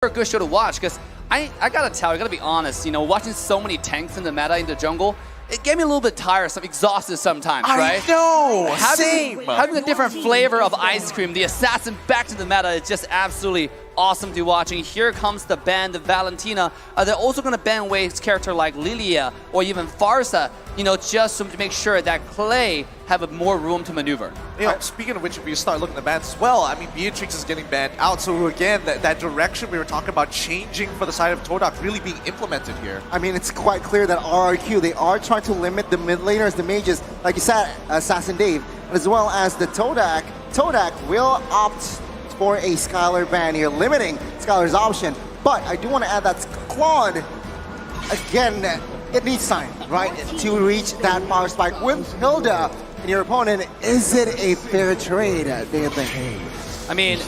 a good show to watch because I gotta tell, I gotta be honest, you know, watching so many tanks in the meta in the jungle, it gave me a little bit tiresome, exhausted sometimes, right? I know, having a different flavor of ice cream, the assassin back to the meta, is just absolutely awesome to watch. And here comes the ban, the Valentina. They're also going to ban away his character like Lilia or even Farsa, you know, just to make sure that Clay have more room to maneuver. You know, speaking of which, if you start looking at the bans as well, I mean, Beatrix is getting banned out. So again, that direction we were talking about changing for the side of Todak really being implemented here. I mean, it's quite clear that RRQ, they are trying to limit the mid laners, the mages, like you said, Assassin Dave, as well as the Todak. Todak will opt for a Skylar ban here, limiting Skylar's option. But I do want to add that Claude, again, it needs time, right, to reach that power spike with Hilda and your opponent. Is it a fair trade, do you think? I mean,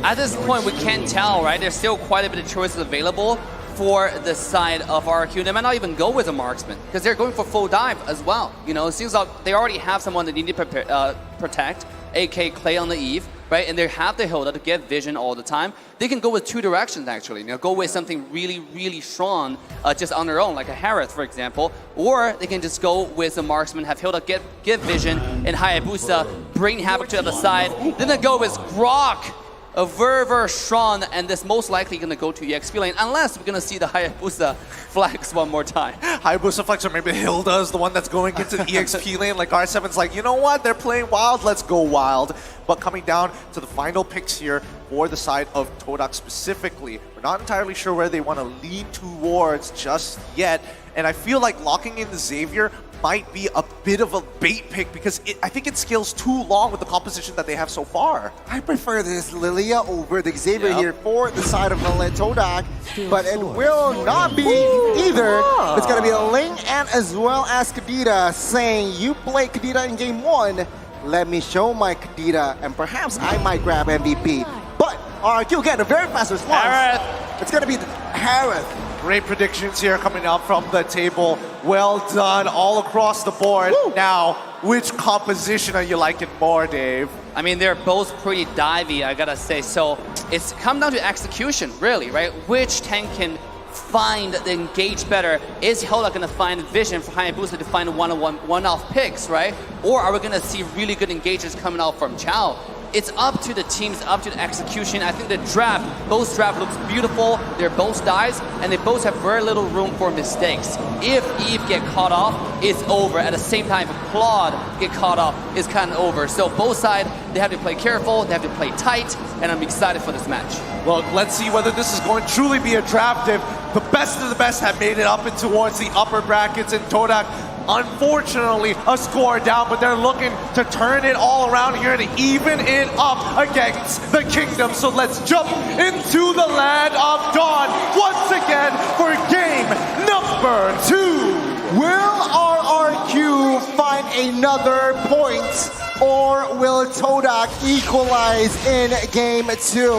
at this point, we can't tell, right? There's still quite a bit of choices available for the side of RQ. They might not even go with a marksman because they're going for full dive as well. You know, it seems like they already have someone that they need to protect, AK Clay on the Eve, right? And they have the Hilda to get vision all the time. They can go with two directions, actually. You know, go with something really, really strong just on their own, like a Harith, for example. Or they can just go with a marksman, have Hilda get vision, and Hayabusa bring Havoc to the other side. Then they go with Grok, a very strong, and this most likely going to go to EXP lane, unless we're going to see the Hayabusa flex one more time. Hayabusa flex, or maybe Hilda is the one that's going into the EXP lane. Like R7's like, you know what? They're playing wild. Let's go wild. But coming down to the final picks here for the side of Todak specifically, we're not entirely sure where they want to lean towards just yet. And I feel like locking in the Xavier might be a bit of a bait pick because I think it scales too long with the composition that they have so far. I prefer this Lilia over the Xavier here for the side of Todak, but it will not be either. It's going to be a Ling and as well as Kadita saying, you play Kadita in game 1, let me show my Kadita, and perhaps I might grab MVP. But RQ, again, a very fast response. Harith. It's going to be Harith. Great predictions here coming out from the table. Well done all across the board. Woo. Now, which composition are you liking more, Dave? I mean, they're both pretty divey, I gotta say. So it's come down to execution, really, right? Which tank can find the engage better? Is Hilda gonna find vision for Hayabusa to find one-off picks, right? Or are we gonna see really good engages coming out from Chao? It's up to the teams, up to the execution. I think the draft, both draft looks beautiful. They're both dives, and they both have very little room for mistakes. If Eve get caught off, it's over. At the same time, if Claude get caught off, it's kind of over. So both sides, they have to play careful, they have to play tight, and I'm excited for this match. Well, let's see whether this is going to truly be a draft if the best of the best have made it up and towards the upper brackets, and Todak, unfortunately, a score down, but they're looking to turn it all around here and even it up against the Kingdom. So let's jump into the land of Dawn once again for game number 2. Will RRQ find another point, or will Todak equalize in game 2?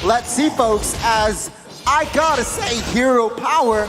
Let's see, folks, as I gotta say, hero power,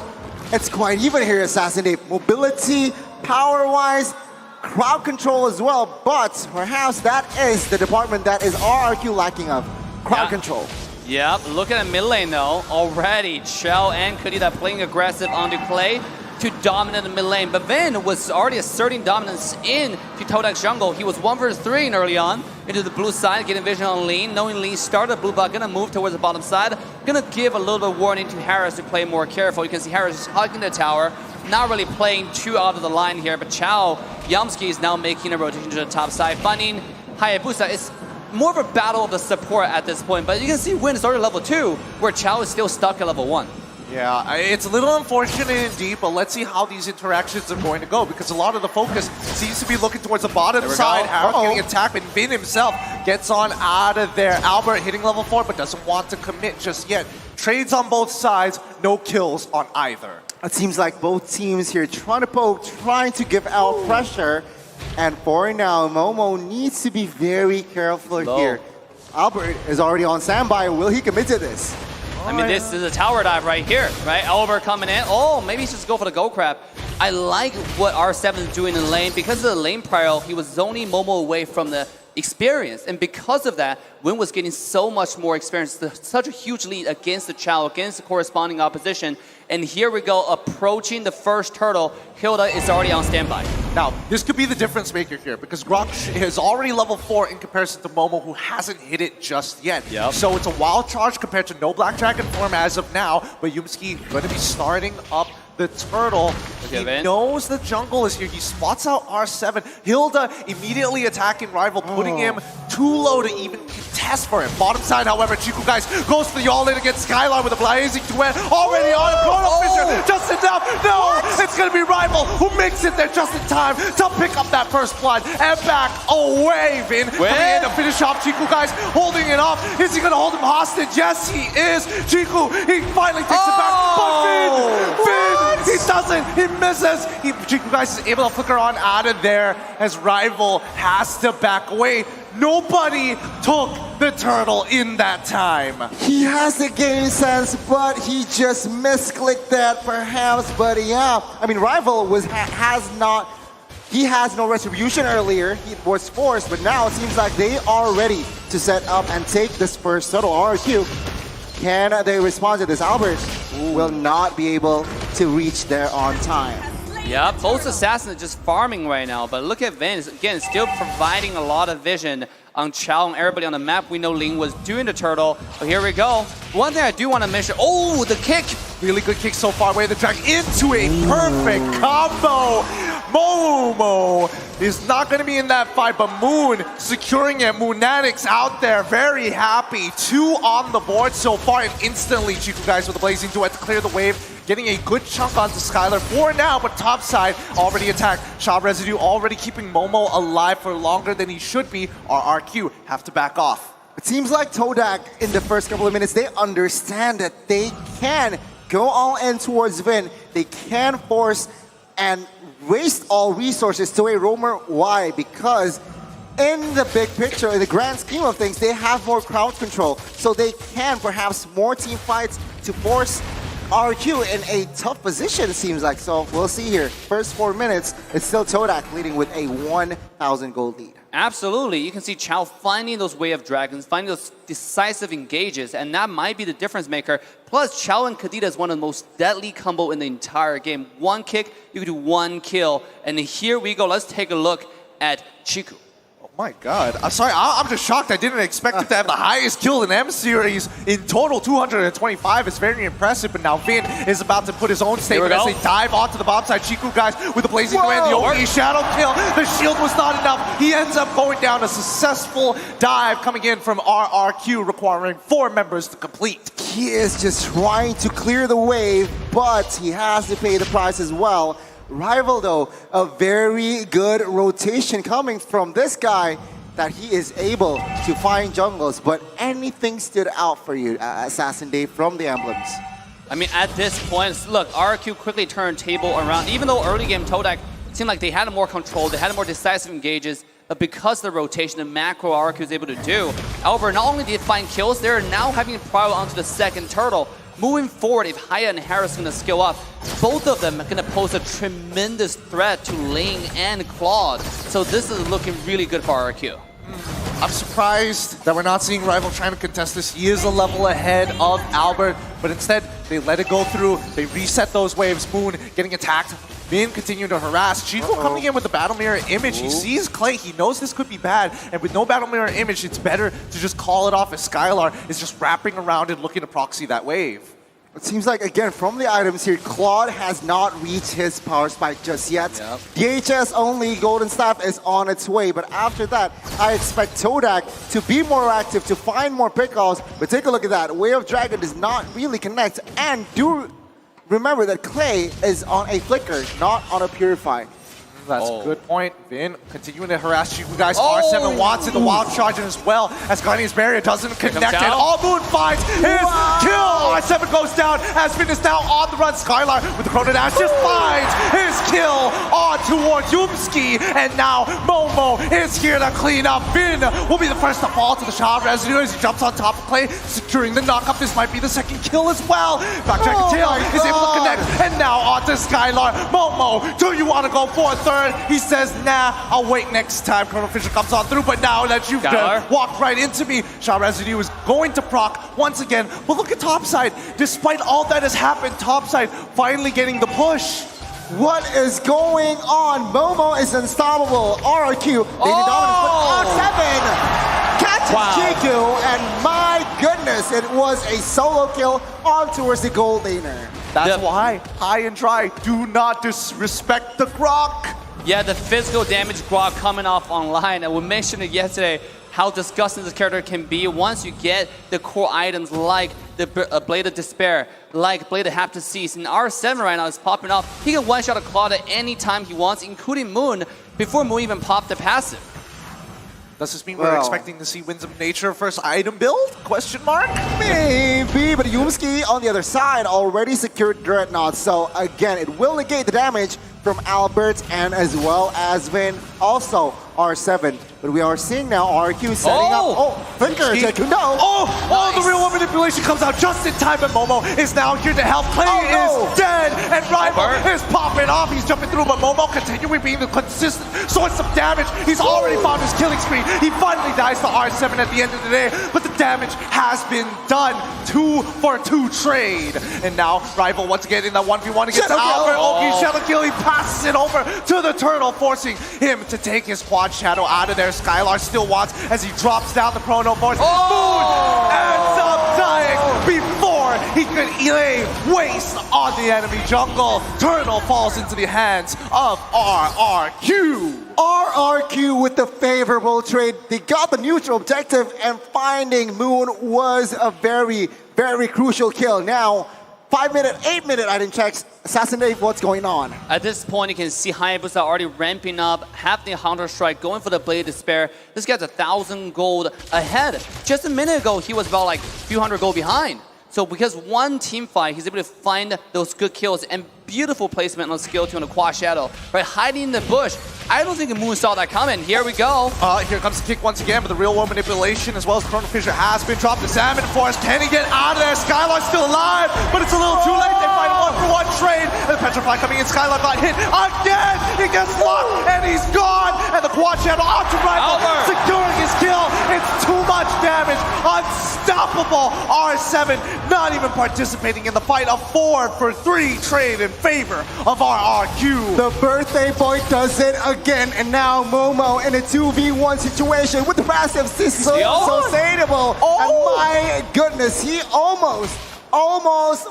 it's quite even here, Assassin Dave. Mobility, power-wise, crowd control as well, but perhaps that is the department that is RRQ lacking of, crowd control. Yep, look at the mid lane though. Already, Chao and Kadita playing aggressive onto Clay to dominate the mid lane, but Vin was already asserting dominance into Todak's jungle. He was 1 versus 3 early on into the blue side, getting vision on Lean, knowing Lean started blue butt, gonna move towards the bottom side, gonna give a little bit of warning to Harris to play more careful. You can see Harris is hugging the tower, not really playing too out of the line here, but Chao Yamski is now making a rotation to the top side, finding Hayabusa. It's more of a battle of the support at this point, but you can see Win is already level 2, where Chao is still stuck at level 1. Yeah, it's a little unfortunate indeed, but let's see how these interactions are going to go, because a lot of the focus seems to be looking towards the bottom side. Harith getting attacked, and Vin himself gets on out of there. Albert hitting level 4, but doesn't want to commit just yet. Trades on both sides, no kills on either. It seems like both teams here trying to poke, trying to give out pressure, and for now, Momo needs to be very careful here. Albert is already on standby. Will he commit to this? I mean, this is a tower dive right here, right? Albert coming in. Oh, maybe he should just go for the go crab. I like what R7 is doing in lane. Because of the lane prior, he was zoning Momo away from the experience. And because of that, Win was getting so much more experience, such a huge lead against the Chao, against the corresponding opposition. And here we go, approaching the first turtle. Hilda is already on standby. Now, this could be the difference maker here because Grok is already level 4 in comparison to Momo, who hasn't hit it just yet. Yep. So it's a wild charge compared to no Black Dragon form as of now, but Yumski going to be starting up the turtle. He knows the jungle is here. He spots out R7. Hilda immediately attacking Rival, putting him too low to even test for him. Bottom side, however, Chiku guys goes for the all-in against Skylar with a blazing duet already on him. Chrono Fisher just enough. No, it's going to be Rival who makes it there just in time to pick up that first blood and back away. Vin coming in to finish off Chiku guys, holding it off. Is he going to hold him hostage? Yes, he is. Chiku, he finally takes it back. But Vin, he doesn't. He misses. Chiku guys is able to flicker on out of there as Rival has to back away. Nobody took the turtle in that time. He has the game sense, but he just misclicked that perhaps. But yeah, I mean, Rival he has no retribution earlier. He was forced, but now it seems like they are ready to set up and take this first turtle. RQ, can they respond to this? Albert will not be able to reach there on time. Yeah, both assassins are just farming right now, but look at Vin, again, still providing a lot of vision on Chao and everybody on the map. We know Ling was doing the turtle, but here we go. One thing I do want to mention, oh, the kick! Really good kick so far, way the drag into a perfect combo. Momo is not going to be in that fight, but Moon securing it. Moonatics out there, very happy. 2 on the board so far, and instantly Chiku guys with the blazing duet to clear the wave. Getting a good chunk onto Skylar for now, but top side already attacked. Shot Residue already keeping Momo alive for longer than he should be. RRQ have to back off. It seems like Todak in the first couple of minutes, they understand that they can go all in towards Vin. They can force and waste all resources to a roamer. Why? Because in the big picture, in the grand scheme of things, they have more crowd control. So they can perhaps more team fights to force RQ in a tough position, it seems like. So we'll see here. First 4 minutes, it's still Todak leading with a 1,000 gold lead. Absolutely. You can see Chao finding those Way of Dragons, finding those decisive engages, and that might be the difference maker. Plus, Chao and Kadita is one of the most deadly combo in the entire game. One kick, you can do 1 kill. And here we go. Let's take a look at Chiku. My God. I'm sorry, I'm just shocked. I didn't expect him to have the highest kill in M-Series. In total, 225 is very impressive, but now Vin is about to put his own statement as they dive onto the bottom side. Chiku guys with the blazing command, the OE shadow kill. The shield was not enough. He ends up going down. A successful dive coming in from RRQ, requiring 4 members to complete. He is just trying to clear the wave, but he has to pay the price as well. Rival, though, a very good rotation coming from this guy that he is able to find jungles. But anything stood out for you, Assassin Dave, from the emblems? I mean, at this point, look, RQ quickly turned table around. Even though early game Todak seemed like they had more control, they had more decisive engages, but because of the rotation, the macro RQ was able to do. However, not only did they find kills, they're now having to prior onto the second turtle. Moving forward, if Haya and Harris are going to skill up, both of them are going to pose a tremendous threat to Ling and Claude. So this is looking really good for RQ. I'm surprised that we're not seeing Rival trying to contest this. He is a level ahead of Albert, but instead they let it go through. They reset those waves. Moon getting attacked. Vin continuing to harass. Chico coming in with the Battle Mirror image. He sees Clay. He knows this could be bad. And with no Battle Mirror image, it's better to just call it off as Skylar is just wrapping around and looking to proxy that wave. It seems like, again, from the items here, Claude has not reached his power spike just yet. DHS only Golden Staff is on its way, but after that, I expect Todak to be more active, to find more pickoffs. But take a look at that. Way of Dragon does not really connect, and do remember that Clay is on a flicker, not on a purify. That's a good point. Vin continuing to harass you guys. R7 wants it, the wild charge as well as Guardian's Barrier doesn't connect, and all Moon finds his kill. R7 goes down. Aspen is now on the run. Skylar with the Chrono Dash just finds his kill on towards Yumski. And now Momo is here to clean up. Vin will be the first to fall to the shot residue as he jumps on top of Clay, securing the knockup. This might be the second kill as well. Backtrack tail is able to connect. And now on to Skylar. Momo, do you want to go for a third? He says, nah, I'll wait next time. Chrono Fisher comes on through, but now that you've walked right into me, shot residue is going to proc once again. But look at Topside. Despite all that has happened, Topside finally getting the push. What is going on? Momo is unstoppable. RRQ, leading dominant, but R7 catches Jiku, and my goodness, it was a solo kill on towards the gold laner. That's why high and dry do not disrespect the Grok. Yeah, the physical damage Grok coming off online, and we mentioned it yesterday, how disgusting this character can be once you get the core items like the Blade of Despair, like Blade of Haptic Cease. And R7 right now is popping off. He can one-shot a Claude at any time he wants, including Moon, before Moon even popped the passive. Does this mean we're expecting to see Winds of Nature first item build? Question mark? Maybe, but Yumski on the other side already secured Dreadnought. So again, it will negate the damage from Albert and as well as Vin. Also, R7. But we are seeing now RQ setting up. Oh, Flicker, no. The real one manipulation comes out just in time, but Momo is now here to help. Clay is dead, and Rival is popping off. He's jumping through, but Momo continuing being the consistent source of damage. He's already found his killing spree. He finally dies to R7 at the end of the day, but the damage has been done. 2-for-2 trade. And now Rival once again in that 1v1 against Albert. Okay, Shadow Kill. He passes it over to the Turtle, forcing him to take his quad shadow out of there. Skylar still wants as he drops down the Chrono Force. Moon ends up dying before he could lay waste on the enemy jungle. Turtle falls into the hands of RRQ. RRQ with the favorable trade. They got the neutral objective, and finding Moon was a very, very crucial kill. Now, 5-minute, 8-minute item checks. Assassinate, what's going on? At this point, you can see Hayabusa already ramping up, have the Hunter Strike, going for the Blade of Despair. This guy's 1,000 gold ahead. Just a minute ago, he was about like a few hundred gold behind. So because one team fight, he's able to find those good kills and beautiful placement on the skill 2 on the Quad Shadow. Right, hiding in the bush. I don't think Moon saw that coming. Here we go. Here comes the kick once again, but the real world manipulation as well as Chrono Fisher has been dropped. The Salmon Force, can he get out of there? Skylar's still alive, but it's a little too late. They find a 1-for-1 trade. And the Petrify coming in. Skylar got hit again. He gets locked and he's gone. And the Quad Shadow onto Rival, securing his kill. It's too much damage. Unstoppable. R7 not even participating in the fight. A 4-for-3 trade in favor of RRQ. The birthday boy does it again, and now Momo in a 2v1 situation with the passive so sustainable. And my goodness, he almost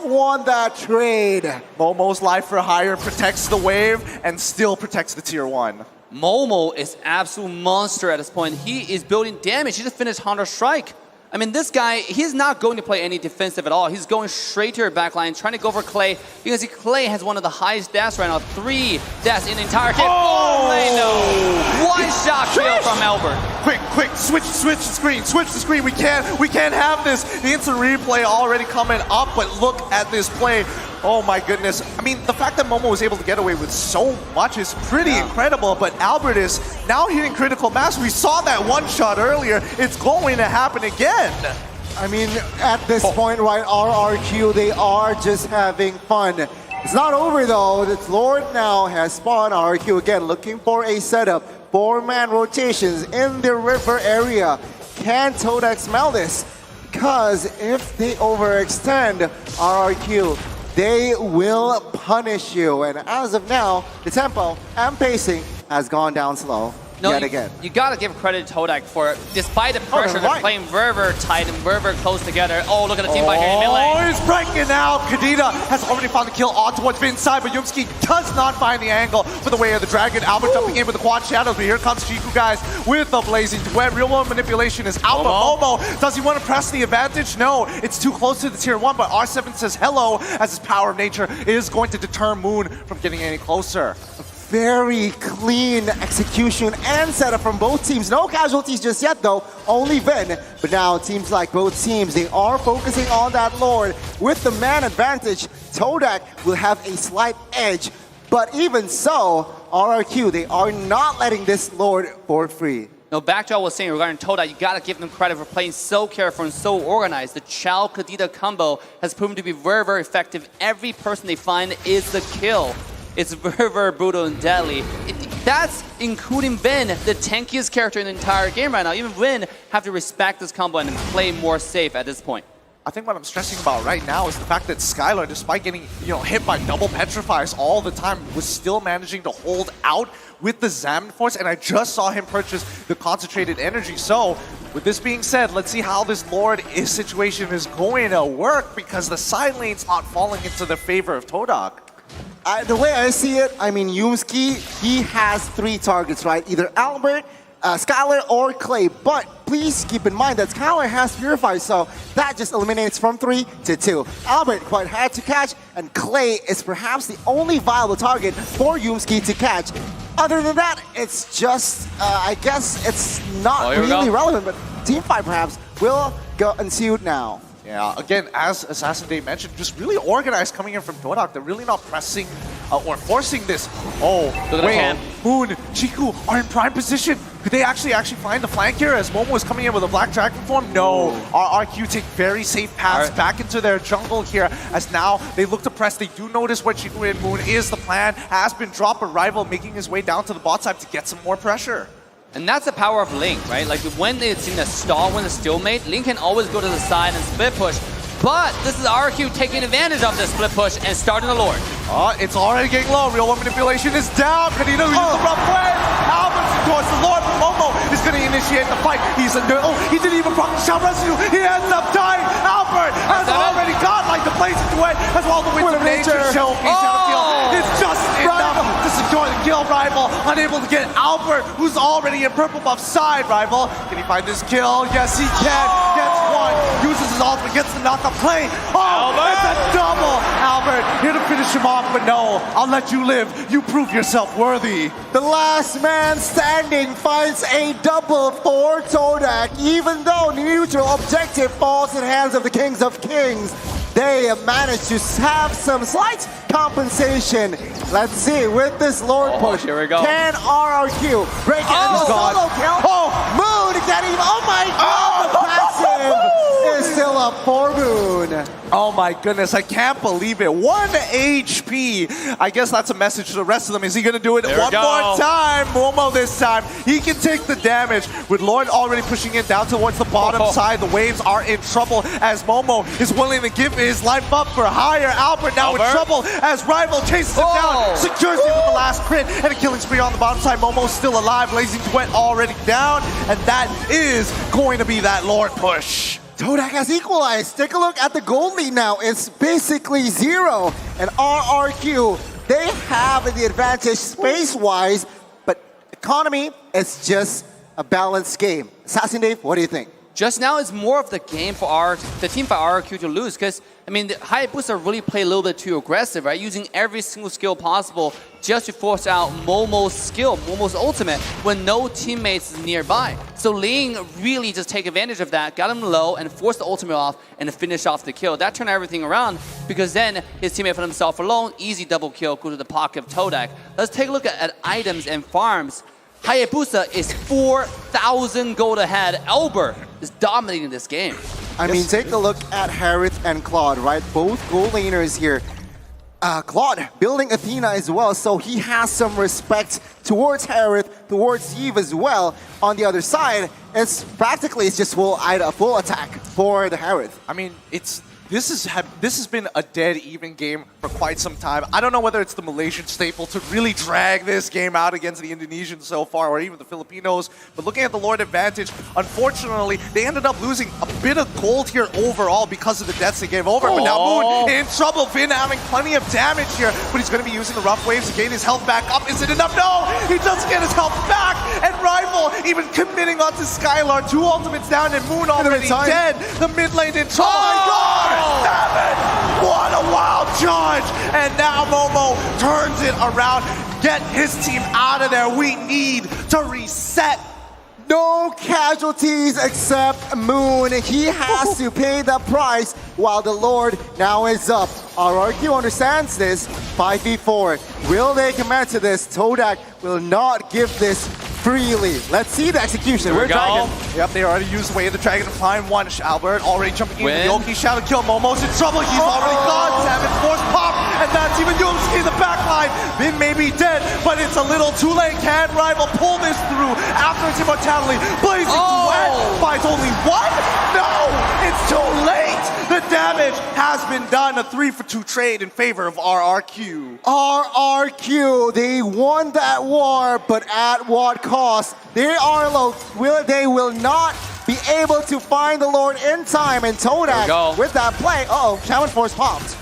won that trade. Momo's life for hire protects the wave and still protects the tier 1. Momo is absolute monster at this point. He is building damage. He just finished Hunter Strike. I mean, this guy, he's not going to play any defensive at all. He's going straight to your backline, trying to go for Clay, because Clay has one of the highest deaths right now. 3 deaths in the entire game. No! One-shot kill from Albert. Quick, switch the screen. We can't have this. The instant replay already coming up, but look at this play. Oh my goodness. I mean, the fact that Momo was able to get away with so much is pretty incredible, but Albert is now hitting critical mass. We saw that one shot earlier. It's going to happen again. I mean, at this point, right, RRQ, they are just having fun. It's not over though. It's Lord now has spawned RRQ again, looking for a setup. 4-man rotations in the river area. Can Todak smell this? Because if they overextend RRQ, they will punish you. And as of now, the tempo and pacing has gone down slow yet again. You gotta give credit to Todak for, despite the pressure, they're playing very tight and very close together. Oh, look at the team fight here in mid lane. Oh, he's breaking out. Kadena has already found the kill on towards Vin's side, but Yumski does not find the angle for the way of the dragon. Albert jumping in with the quad shadows, but here comes Jiku, guys, with the blazing duet. Real world manipulation is out, but Momo, does he want to press the advantage? No, it's too close to the tier 1, but R7 says hello, as his power of nature is going to deter Moon from getting any closer. very clean execution and setup from both teams. No casualties just yet though, only Vin. But now it seems like both teams, they are focusing on that Lord. With the man advantage, Todak will have a slight edge. But even so, RRQ, they are not letting this Lord for free. No, back to what I was saying regarding Todak, you gotta give them credit for playing so careful and so organized. The Chow Kadita combo has proven to be very, very effective. Every person they find is the kill. It's very, very brutal and deadly. That's including Vin, the tankiest character in the entire game right now. Even Vin have to respect this combo and play more safe at this point. I think what I'm stressing about right now is the fact that Skylar, despite getting hit by double petrifies all the time, was still managing to hold out with the Xamarin Force, and I just saw him purchase the concentrated energy. So, with this being said, let's see how this Lord situation is going to work, because the side lane's not falling into the favor of Todak. The way I see it, I mean, Yumski, he has 3 targets, right? Either Albert, Skylar, or Clay. But please keep in mind that Skylar has Purify, so that just eliminates from 3 to 2. Albert quite hard to catch, and Clay is perhaps the only viable target for Yumski to catch. Other than that, it's just, I guess it's not really relevant, but teamfight perhaps will go ensued now. Yeah, again, as Assassin Day mentioned, just really organized coming in from Todak. They're really not pressing or forcing this. Oh, wait, Moon, Chiku are in prime position. Could they actually find the flank here as Momo is coming in with a Black Dragon form? No. RRQ take very safe paths back into their jungle here, as now they look to press. They do notice what Chiku and Moon is. The plan has been dropped, but Rival making his way down to the bot side to get some more pressure. And that's the power of Link, right? Like when it's in a stall, when it's stalemate, Link can always go to the side and split push. But this is RQ taking advantage of this split push and starting the Lord. It's already getting low. Real One Manipulation is down. Kadita uses the rough way. Albert's towards the Lord. Momo is going to initiate the fight. He's under. Oh, he didn't even proc the Shadow Rescue. He ends up dying. Albert has already got like the blazing duet as well. The Winds of Nature show. It's just enough to secure the kill. Rival unable to get Albert, who's already in purple buff side. Rival, can he find this kill? Yes, he can. Gets one. Uses his ultimate. Gets the knockup play. Oh, it's a double. Albert here to finish him off, but no, I'll let you live. You prove yourself worthy. The last man standing finds a double for Todak. Even though the neutral objective falls in the hands of the Kings of Kings, they managed to have some slight compensation. Let's see, with this Lord push, here we go. Can RRQ break it in the solo kill? Moon getting, oh my god, the passive is still up for Moon. Oh my goodness, I can't believe it. 1 HP. I guess that's a message to the rest of them. Is he going to do it one more time? Momo this time. He can take the damage. With Lord already pushing it down towards the bottom side, the waves are in trouble as Momo is willing to give his life up for higher. Albert now in trouble as Rival chases him down, secures him with the last crit, and a killing spree on the bottom side. Momo still alive, Blazing Duet already down, and that is going to be that Lord push. Todak has equalized. Take a look at the gold lead now. It's basically 0. And RRQ, they have the advantage space-wise, but economy is just a balanced game. Assassin Dave, what do you think? Just now it's more of the game for the team by RRQ to lose, because I mean the Hayabusa really played a little bit too aggressive, right? Using every single skill possible just to force out Momo's skill, Momo's ultimate, when no teammates is nearby. So Ling really just take advantage of that, got him low and forced the ultimate off and finish off the kill. That turned everything around, because then his teammate found himself alone, easy double kill, go to the pocket of Todak. Let's take a look at items and farms. Hayabusa is 4,000 gold ahead. Albert is dominating this game. I mean, take a look at Harith and Claude, right? Both gold laners here. Claude building Athena as well, so he has some respect towards Harith, towards Eve as well. On the other side, it's just full attack for the Harith. I mean, this has been a dead even game for quite some time. I don't know whether it's the Malaysian staple to really drag this game out against the Indonesians so far, or even the Filipinos. But looking at the Lord advantage, unfortunately, they ended up losing a bit of gold here overall because of the deaths they gave over. But now Moon in trouble. Finn having plenty of damage here, but he's going to be using the rough waves to gain his health back up. Is it enough? No! He doesn't get his health back! And Rival even committing onto Skylar. 2 ultimates down and Moon already dead. The mid lane in trouble. Oh my god! 7! What a wild charge! And now Momo turns it around. get his team out of there. We need to reset. No casualties except Moon. He has to pay the price while the Lord now is up. RRQ understands this. 5v4. Will they commit to this? Todak will not give this freely. Let's see the execution. We're Dragon. Yep, they already used Way of the Dragon to find one. Albert already jumping in. Yoki Shadow Kill. Momo's in trouble. He's already gone. Savage Force pop. And that's even Yumski in the backline. Min may be dead, but it's a little too late. Can Rival pull this through after its immortality? Blazing Duet finds only one? No! It's too late! The damage has been done. A 3-for-2 trade in favor of RRQ. RRQ, they won that war, but at what cost? They will not be able to find the Lord in time. And Todak with that play. Shaman Force popped.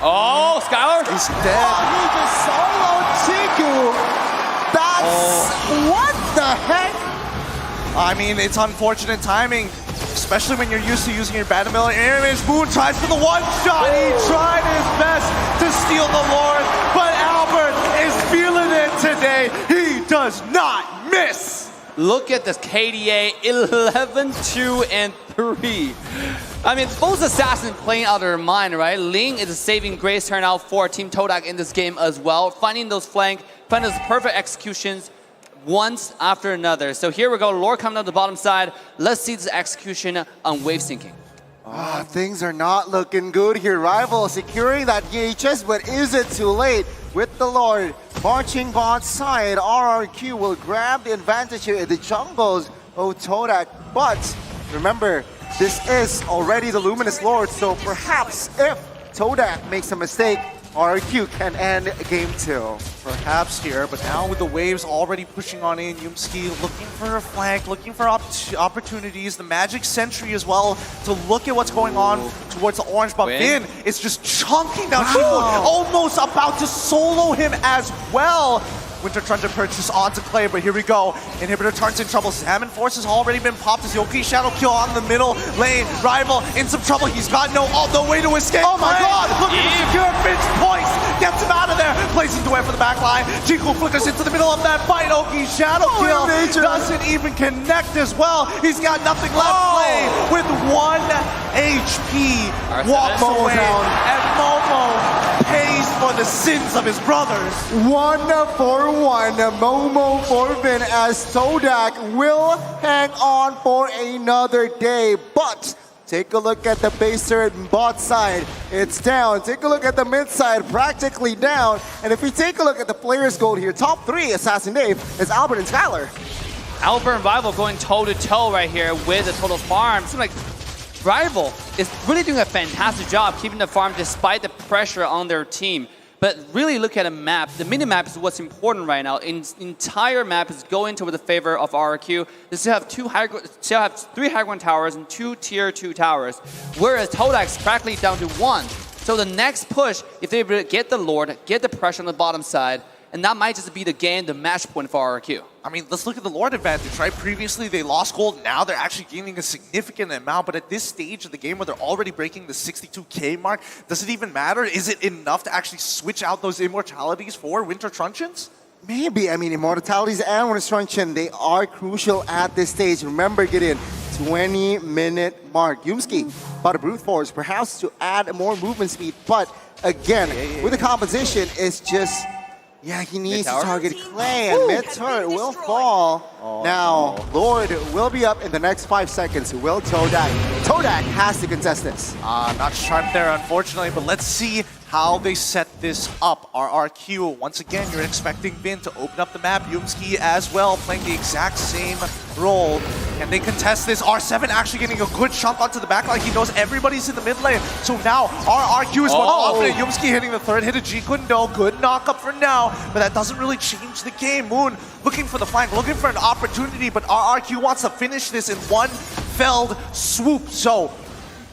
Oh, Skylar? He's dead. He just soloed Chiku. That's what the heck? I mean, it's unfortunate timing, especially when you're used to using your Battle air image. Moon tries for the one shot. He tried his best to steal the Lord, but Albert is feeling it today. He does not miss. Look at this KDA 11, 2, and 3. I mean, both assassins playing out of their mind, right? Ling is a saving grace turnout for Team Todak in this game as well. Finding those flank, finding those perfect executions once after another. So here we go, Lord coming down the bottom side. Let's see this execution on wave syncing. Things are not looking good here. Rival securing that EHS, but is it too late? With the Lord marching bot side, RRQ will grab the advantage here in the jungles of Todak. But remember, this is already the Luminous Lord, so perhaps if Todak makes a mistake, RRQ can end game 2. Perhaps here, but now with the waves already pushing on in, Yumski looking for a flank, looking for opportunities, the Magic Sentry as well to look at what's going on towards the orange, but Vin is just chunking down Chiku, almost about to solo him as well. Winter trying to purchase onto Clay, but here we go. Inhibitor turns in trouble. Salmon Force has already been popped as Yoki Shadow Kill on the middle lane. Rival in some trouble. He's got no way to escape. Oh my god! Looking to secure Finch points. Gets him out of there. Placing Duet for the back line. Chiku flickers into the middle of that fight. Yoki Shadow Kill doesn't even connect as well. He's got nothing left. Clay with 1 HP. Walks away. And Momo pays for the sins of his brothers. 1-for-1, Momo for Vin, as Todak will hang on for another day. But take a look at the base turret bot side. It's down. Take a look at the mid side, practically down. And if we take a look at the players' gold here, top 3 Assassin Dave is Albert and Skylar. Albert and Rival going toe-to-toe right here with the total farm. Seems like Rival is really doing a fantastic job keeping the farm despite the pressure on their team. But really look at a map. The mini-map is what's important right now. The entire map is going toward the favor of RRQ. They still have 3 high ground towers and 2 tier 2 towers, whereas Todak's practically down to 1. So the next push, if they get the Lord, get the pressure on the bottom side, and that might just be the game, the match point for RRQ. I mean, let's look at the Lord advantage, right? Previously, they lost gold. Now they're actually gaining a significant amount. But at this stage of the game where they're already breaking the 62K mark, does it even matter? Is it enough to actually switch out those immortalities for Winter Truncheons? Maybe. I mean, immortalities and Winter Truncheon, they are crucial at this stage. Remember, Gideon, 20-minute mark. Yumski bought a brute force, perhaps to add more movement speed. But again, with the composition, it's just... yeah, he needs to target Clay, and mid-turret will fall. Now, Lord will be up in the next 5 seconds. Will Todak? Todak has to contest this. Not sharp there, unfortunately, but let's see how they set this up. RRQ, once again, you're expecting Vin to open up the map. Yumski as well, playing the exact same role. Can they contest this? R7 actually getting a good chunk onto the back line. He knows everybody's in the mid lane. So now, RRQ is more confident. Yumski hitting the third hit of G-Kundo. Good knock-up for now, but that doesn't really change the game. Moon looking for the flank, looking for an opportunity, but RRQ wants to finish this in one felled swoop. So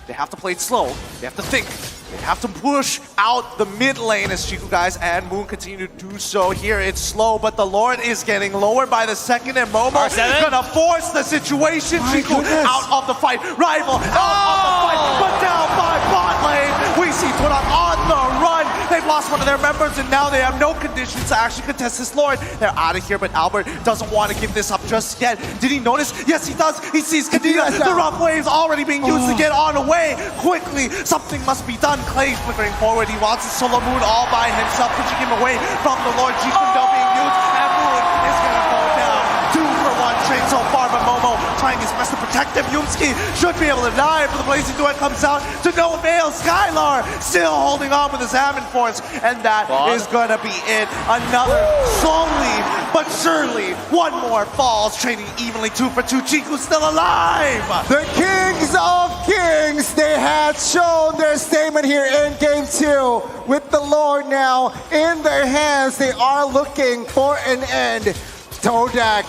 they have to play it slow. They have to think. They have to push out the mid lane as Chiku guys and Moon continue to do so. Here it's slow, but the Lord is getting lower by the second, and Momo gonna force the situation. Chiku out of the fight. Rival out of the fight, but down by bot lane. We see Todak on the run. They've lost one of their members, and now they have no conditions to actually contest this Lord. They're out of here, but Albert doesn't want to give this up just yet. Did he notice? Yes, he does. He sees Kadena. The rough waves already being used to get on away. Quickly, something must be done. Clay's flickering forward. He wants a solo Moon all by himself, pushing him away from the Lord. Jikundo being used, and Moon is going to fall down. 2-for-1 trade so far, but Momo trying his best to protect him. Yumski should be able to die, but the Blazing Duet comes out to no avail. Skylar still holding on with his Salmon Force, and that is going to be it. Another slowly but surely one more falls, trading evenly 2 for 2. Chiku's still alive. The Kings of Kings, they had shown their statement here in Game 2. With the Lord now in their hands, they are looking for an end. Todak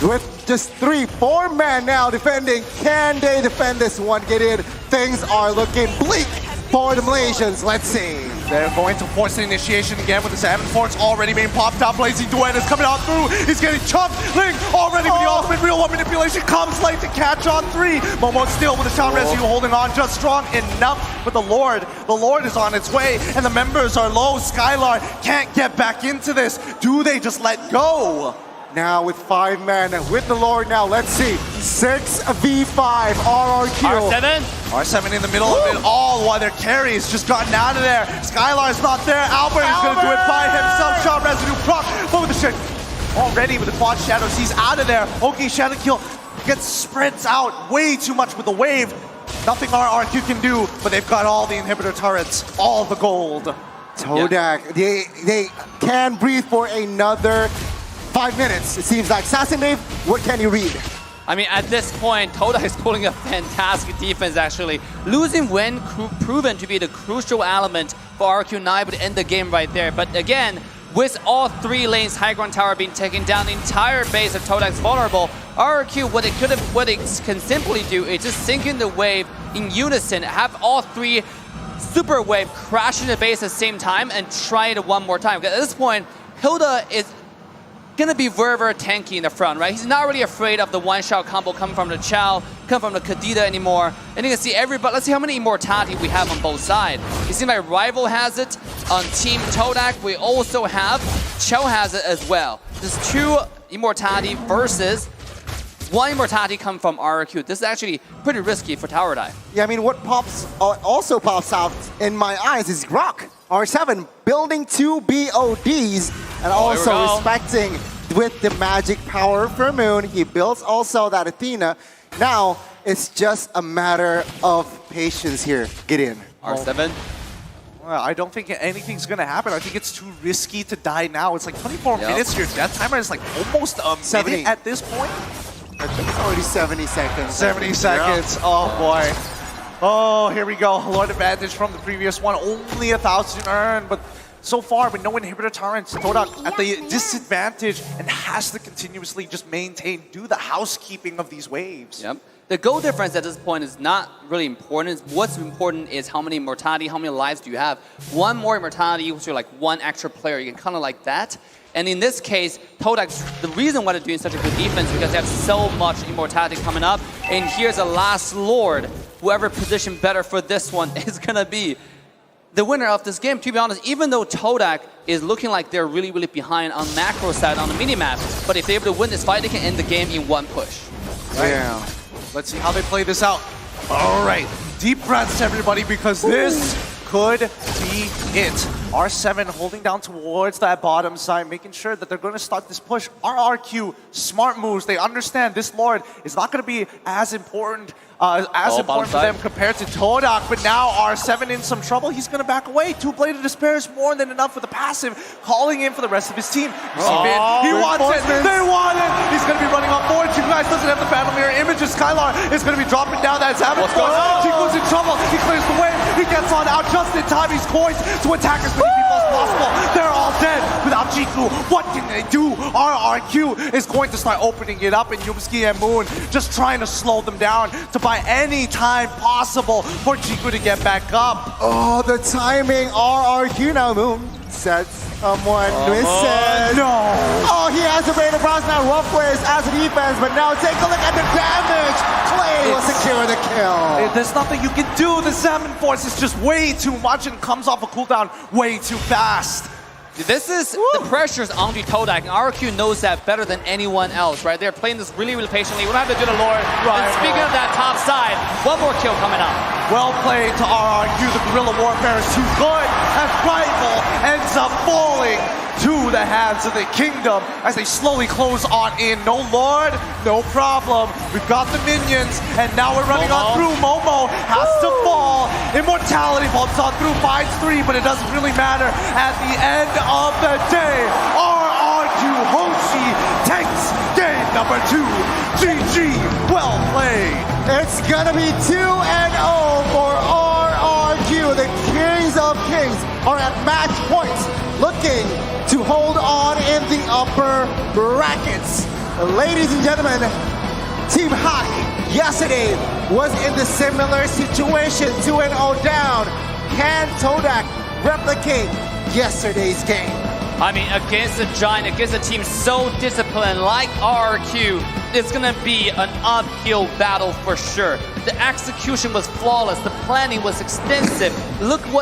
with just 3-4 men now defending. Can they defend this one? Get in. Things are looking bleak for the Malaysians. Let's see. They're going to force the initiation again with the Salmon Force already being popped out. Blazing Duet is coming on through. He's getting chunked. Link already with the ultimate real one manipulation comes late to catch on 3. Momo still with the Sound Rescue holding on just strong enough. But the Lord is on its way and the members are low. Skylar can't get back into this. Do they just let go? Now with 5 men, with the Lord now, let's see. 6v5, RRQ. R7? R7 in the middle of it all while their carry's just gotten out of there. Skylar's not there. Albert is going to do it by himself. Shot residue proc, but with the shit already with the quad shadows, he's out of there. Okay, Shadow Kill gets spreads out way too much with the wave. Nothing RRQ can do, but they've got all the inhibitor turrets, all the gold. Todak, they can breathe for another 5 minutes, it seems like. Assassin Dave, what can you read? I mean, at this point, Todak is pulling a fantastic defense, actually. Losing when proven to be the crucial element for RQ9 would end the game right there. But again, with all 3 lanes, high ground tower being taken down, the entire base of Todak's vulnerable. RQ, what it can simply do is just sink in the wave in unison, have all 3 super wave crash into the base at the same time, and try it one more time. Because at this point, Hilda is gonna be very tanky in the front, right? He's not really afraid of the one-shot combo coming from the Chow, coming from the Kadena anymore. And you can see everybody, let's see how many immortality we have on both sides. It seems like Rival has it on Team Todak. We also have Chow has it as well. There's 2 immortality versus 1 immortality come from RRQ. This is actually pretty risky for tower dive. Yeah, I mean, what also pops out in my eyes is Grok. R7 building 2 BODs and also respecting with the magic power for Moon. He builds also that Athena. Now, it's just a matter of patience here. Get in. R7. Well, I don't think anything's going to happen. I think it's too risky to die now. It's like 24 minutes. Your death timer is like almost a minute at this point. It's already 70 seconds. 70 seconds. Yeah. Oh, boy. Oh, here we go. Lord advantage from the previous one. Only 1,000 earned, but so far with no inhibitor turrets, Todak at the disadvantage and has to continuously just maintain, do the housekeeping of these waves. Yep. The goal difference at this point is not really important. What's important is how many immortality, how many lives do you have. 1 more immortality equals to like 1 extra player. You can kind of like that. And in this case, Todak, the reason why they're doing such a good defense is because they have so much immortality coming up. And here's a last Lord. Whoever positioned better for this one is going to be the winner of this game. To be honest, even though Todak is looking like they're really behind on macro side on the minimap, but if they're able to win this fight, they can end the game in 1 push. Right? Yeah. Let's see how they play this out. All right. Deep breaths, everybody, because this could be it. R7 holding down towards that bottom side, making sure that they're going to start this push. RRQ, smart moves. They understand this Lord is not going to be as important for them compared to Todak, but now R7 in some trouble. He's going to back away. 2 Bladed Despair is more than enough with the passive, calling in for the rest of his team. He wants it. They want it. He's going to be running on forward. You guys doesn't have the battle mirror image. Skylar is going to be dropping down that Salmon Force. Chiku's in trouble. He clears the way. He gets on out just in time. He's poised to attack as many people as possible. They're all dead without Jiku. What can they do? RRQ is going to start opening it up, and Yumski and Moon just trying to slow them down to buy any time possible for Jiku to get back up. Oh, the timing. RRQ now, Moon. Said someone misses. No! Oh, he has to bring the bronze now. Ruffles as a defense, but now take a look at the damage. Clay will secure the kill. There's nothing you can do. The Salmon Force is just way too much and comes off a cooldown way too fast. This is the pressure's onto Todak, and RQ knows that better than anyone else, right? They're playing this really, really patiently. We don't have to do the Lord. Right. And speaking of that top side, one more kill coming up. Well played to RRQ. The guerrilla warfare is too good as Rival ends up falling to the hands of the Kingdom as they slowly close on in. No Lord, no problem. We've got the minions, and now we're running on through. Momo has to fall. Immortality bumps on through, finds 3, but it doesn't really matter. At the end of the day, RRQ Hoshi takes game number 2. GG, well played. It's gonna be 2-0 for RRQ. The Kings of Kings are at match points, looking to hold on in the upper brackets. Ladies and gentlemen, Team Hoshi yesterday was in the similar situation, 2-0 down. Can Todak replicate yesterday's game? I mean, against a giant, against a team so disciplined like RRQ, it's gonna be an uphill battle for sure. The execution was flawless, the planning was extensive. Look what